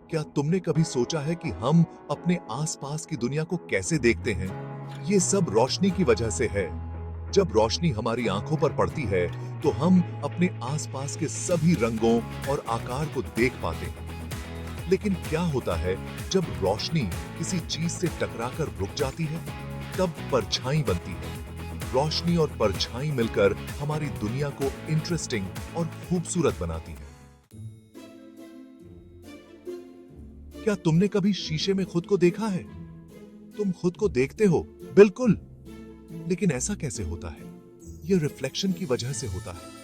क्या तुमने कभी सोचा है कि हम अपने आसपास की दुनिया को कैसे देखते हैं? ये सब रोशनी की वजह से है। जब रोशनी हमारी आंखों पर पड़ती है, तो हम अपने आसपास के सभी रंगों और आकार को देख पाते हैं। लेकिन क्या होता है जब रोशनी किसी चीज से टकराकर रुक जाती है? तब परछाई बनती है। रोशनी और परछाई मिलकर हमारी दुनिया को इंटरेस्टिंग और खूबसूरत बनाती है। क्या तुमने कभी शीशे में खुद को देखा है? तुम खुद को देखते हो, बिल्कुल। लेकिन ऐसा कैसे होता है? यह रिफ्लेक्शन की वजह से होता है।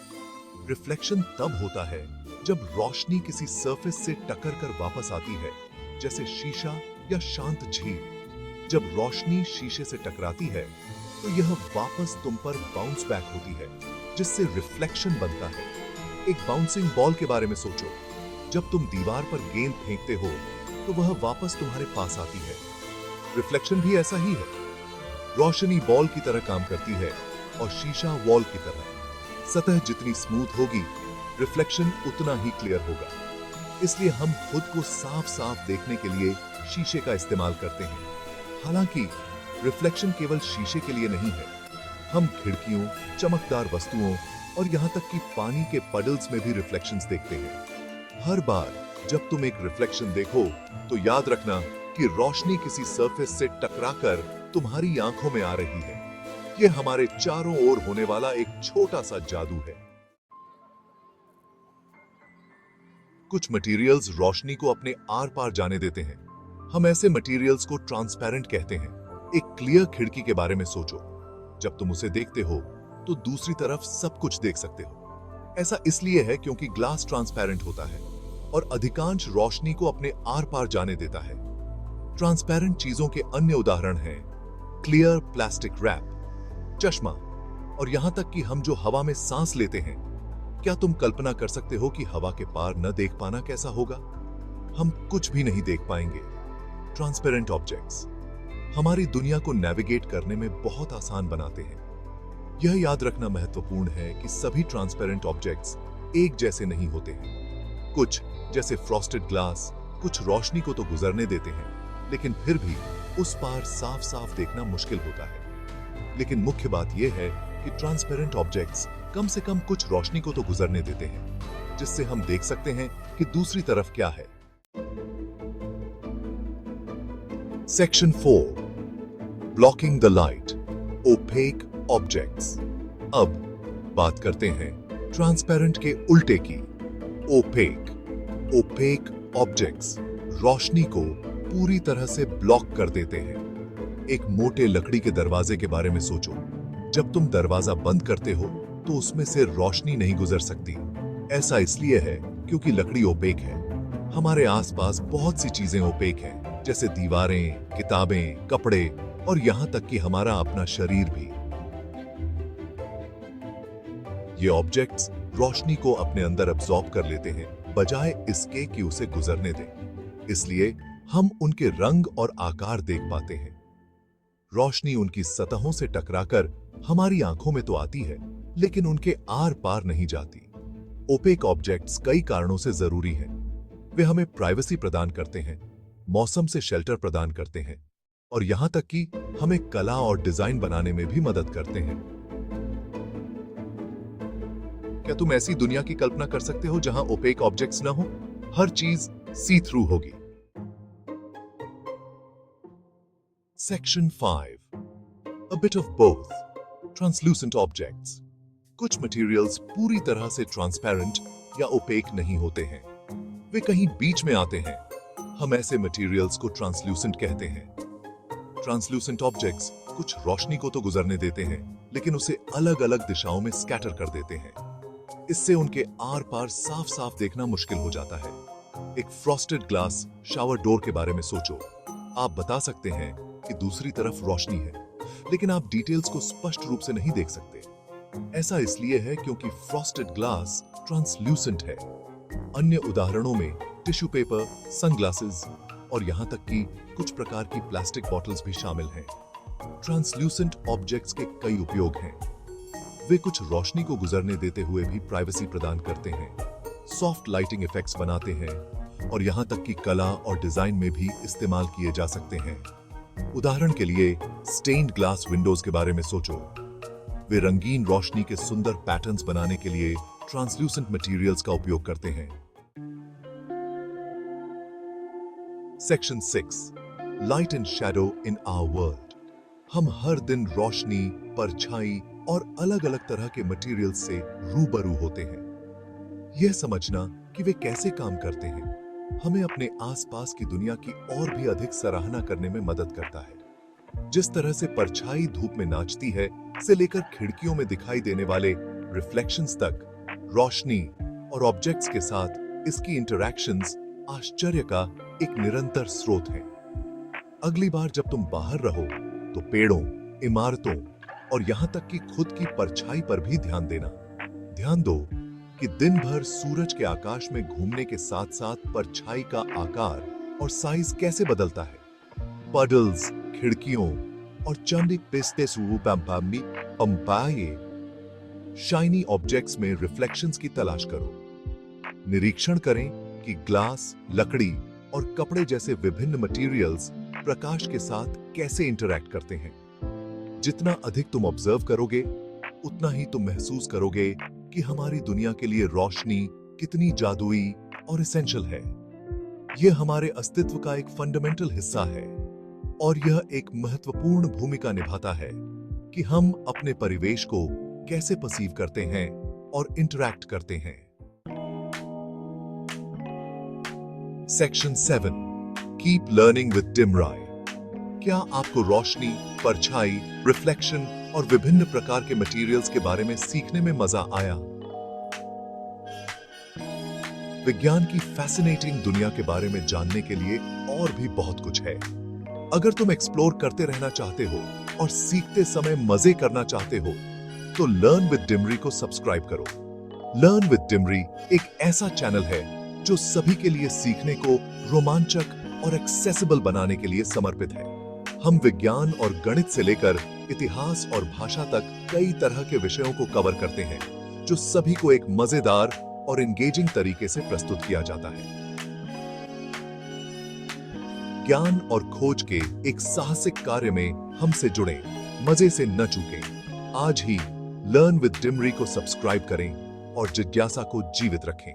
रिफ्लेक्शन तब होता है जब रोशनी किसी सरफेस से टकरा कर वापस आती है, जैसे शीशा या शांत झील। जब रोशनी शीशे से टकराती है, तो यह वापस तुम पर बाउंस बैक होती है, जिससे रिफ्लेक्शन बनता है। एक बाउंसिंग बॉल के बारे में सोचो। जब तुम दीवार पर गेंद फेंकते हो, तो वह वापस तुम्हारे पास आती है। रिफ्लेक्शन भी ऐसा ही है। रोशनी बॉल की तरह काम करती है और शीशा वॉल की तरह। सतह जितनी स्मूथ होगी, रिफ्लेक्शन उतना ही क्लियर होगा। इसलिए हम खुद को साफ साफ देखने के लिए शीशे का इस्तेमाल करते हैं। हालांकि रिफ्लेक्शन केवल शीशे के लिए नहीं है। हम खिड़कियों, चमकदार वस्तुओं और यहां तक कि पानी के पडल्स में भी रिफ्लेक्शंस देखते हैं। हर बार जब तुम एक रिफ्लेक्शन देखो, तो याद रखना कि रोशनी किसी सरफेस से टकराकर तुम्हारी आंखों में आ रही है। यह हमारे चारों ओर होने वाला एक छोटा सा जादू है। कुछ मटेरियल्स रोशनी को अपने आर पार जाने देते हैं। हम ऐसे मटेरियल्स को ट्रांसपेरेंट कहते हैं। एक क्लियर खिड़की के बारे में सोचो। जब तुम उसे देखते हो, तो दूसरी तरफ सब कुछ देख सकते हो। ऐसा इसलिए है क्योंकि ग्लास ट्रांसपेरेंट होता है और अधिकांश रोशनी को अपने आर पार जाने देता है। ट्रांसपेरेंट चीजों के अन्य उदाहरण हैं क्लियर प्लास्टिक रैप, चश्मा, और यहां तक कि हम जो हवा में सांस लेते हैं। क्या तुम कल्पना कर सकते हो कि हवा के पार न देख पाना कैसा होगा? हम कुछ भी नहीं देख पाएंगे। ट्रांसपेरेंट ऑब्जेक्ट्स हमारी दुनिया को नेविगेट करने में बहुत आसान बनाते हैं। यह याद रखना महत्वपूर्ण है कि सभी ट्रांसपेरेंट ऑब्जेक्ट्स एक जैसे नहीं होते हैं। कुछ, जैसे फ्रॉस्टेड ग्लास, कुछ रोशनी को तो गुजरने देते हैं, लेकिन फिर भी उस पार साफ साफ देखना मुश्किल होता है। लेकिन मुख्य बात यह है कि ट्रांसपेरेंट ऑब्जेक्ट्स कम से कम कुछ रोशनी को तो गुजरने देते हैं, जिससे हम देख सकते हैं कि दूसरी तरफ क्या है। Section 4, blocking the light, opaque objects. अब बात करते हैं ट्रांसपेरेंट के उल्टे की, ओपेक। ओपेक ऑब्जेक्ट्स रोशनी को पूरी तरह से ब्लॉक कर देते हैं। एक मोटे लकड़ी के दरवाजे के बारे में सोचो। जब तुम दरवाजा बंद करते हो, तो उसमें से रोशनी नहीं गुजर सकती। ऐसा इसलिए है क्योंकि लकड़ी ओपेक है। हमारे आसपास बहुत सी चीजें ओपेक हैं, जैसे दीवारें, किताबें, कपड़े और यहां तक कि हमारा अपना शरीर भी। ये ऑब्जेक्ट्स रोशनी को अपने अंदर अब्सॉर्ब कर लेते हैं, बजाय इसके कि उसे गुजरने दें। इसलिए हम उनके रंग और आकार देख पाते हैं। रोशनी उनकी सतहों से टकराकर हमारी आंखों में तो आती है, लेकिन उनके आर पार नहीं जाती। ओपेक ऑब्जेक्ट्स कई कारणों से जरूरी हैं। वे हमें प्राइवेसी प्रदान करते हैं, मौसम से शेल्टर प्रदान करते हैं, और यहां तक कि हमें कला और डिजाइन बनाने में भी मदद करते हैं। क्या तुम ऐसी दुनिया की कल्पना कर सकते हो जहां ओपेक ऑब्जेक्ट्स न हो? हर चीज सी थ्रू होगी। Section 5, A bit of both, translucent objects. कुछ मटेरियल्स पूरी तरह से ट्रांसपेरेंट या ओपेक नहीं होते हैं। वे कहीं बीच में आते हैं। हम ऐसे मटेरियल्स को ट्रांसलूसेंट कहते हैं। ट्रांसलूसेंट ऑब्जेक्ट्स कुछ रोशनी को तो गुजरने देते हैं, लेकिन उसे अलग अलग दिशाओं में स्कैटर कर देते हैं। इससे उनके आर पार साफ साफ देखना मुश्किल हो जाता है। एक फ्रॉस्टेड ग्लास शावर डोर के बारे में सोचो। आप बता सकते हैं कि दूसरी तरफ रोशनी है, लेकिन आप डिटेल्स को स्पष्ट रूप से नहीं देख सकते। ऐसा इसलिए है क्योंकि फ्रॉस्टेड ग्लास ट्रांसल्यूसेंट है। अन्य उदाहरणों में टिश्यू पेपर, सनग्लासेस और यहां तक कि कुछ प्रकार की प्लास्टिक बॉटल्स भी शामिल हैं। ट्रांसल्यूसेंट ऑब्जेक्ट्स के कई उपयोग हैं। वे कुछ रोशनी को गुजरने देते हुए भी प्राइवेसी प्रदान करते हैं, सॉफ्ट लाइटिंग इफेक्ट्स बनाते हैं और यहाँ तक कि कला और डिजाइन में भी इस्तेमाल किए जा सकते हैं। उदाहरण के लिए स्टेन्ड ग्लास विंडोज के बारे में सोचो। वे रंगीन रोशनी के सुंदर पैटर्न्स बनाने के लिए ट्रांसल्यूसेंट मटेरियल्स का उपयोग करते हैं। Section 6 light and shadow in our world. हम हर दिन रोशनी, परछाई और अलग अलग तरह के मटेरियल्स से रूबरू होते हैं। यह समझना कि वे कैसे काम करते हैं हमें अपने आसपास की दुनिया की और भी अधिक सराहना करने में मदद करता है। जिस तरह से परछाई धूप में नाचती है से लेकर खिड़कियों में दिखाई देने वाले रिफ्लेक्शंस तक, रोशनी और ऑब्जेक्ट्स के साथ इसकी इंटरैक्शंस आश्चर्य का एक निरंतर स्रोत हैं। अगली बार जब तुम बाहर रहो तो पेड़ों, इमारतों और यहां तक कि खुद की परछाई पर भी ध्यान देना। ध्यान दो कि दिन भर सूरज के आकाश में घूमने के साथ साथ परछाई का आकार और साइज कैसे बदलता है। पडल्स, खिड़कियों और चंडिक पिस्ते सुरूपम्पामी पंपाये शाइनी ऑब्जेक्ट्स में रिफ्लेक्शंस की तलाश करो। निरीक्षण करें कि ग्लास, लकड़ी और कपड़े जैसे विभिन्न मटेरियल्स प्रकाश के साथ कैसे इंटरैक्ट करते हैं। जितना अधिक तुम ऑब्जर्व करोगे, उतना ही तुम महसूस करोगे कि हमारी दुनिया के लिए रोशनी कितनी जादुई और एसेंशियल है। यह हमारे अस्तित्व का एक फंडामेंटल हिस्सा है और यह एक महत्वपूर्ण भूमिका निभाता है कि हम अपने परिवेश को कैसे पर्सीव करते हैं और इंटरैक्ट करते हैं। सेक्शन 7 कीप लर्निंग विद डिमराई। क्या आपको रोशनी, परछाई, रिफ्लेक्शन और विभिन्न प्रकार के मटेरियल्स के बारे में सीखने में मजा आया? विज्ञान की फैसिनेटिंग दुनिया के बारे में जानने के लिए और भी बहुत कुछ है। अगर तुम एक्सप्लोर करते रहना चाहते हो और सीखते समय मजे करना चाहते हो तो लर्न विद डिमरी को सब्सक्राइब करो। लर्न विद डिमरी एक ऐसा चैनल है जो सभी के लिए सीखने को रोमांचक और एक्सेसिबल बनाने के लिए समर्पित है। हम विज्ञान और गणित से लेकर इतिहास और भाषा तक कई तरह के विषयों को कवर करते हैं जो सभी को एक मजेदार और एंगेजिंग तरीके से प्रस्तुत किया जाता है। ज्ञान और खोज के एक साहसिक कार्य में हमसे जुड़ें, मजे से न चूकें। आज ही लर्न विद डिमरी को सब्सक्राइब करें और जिज्ञासा को जीवित रखें।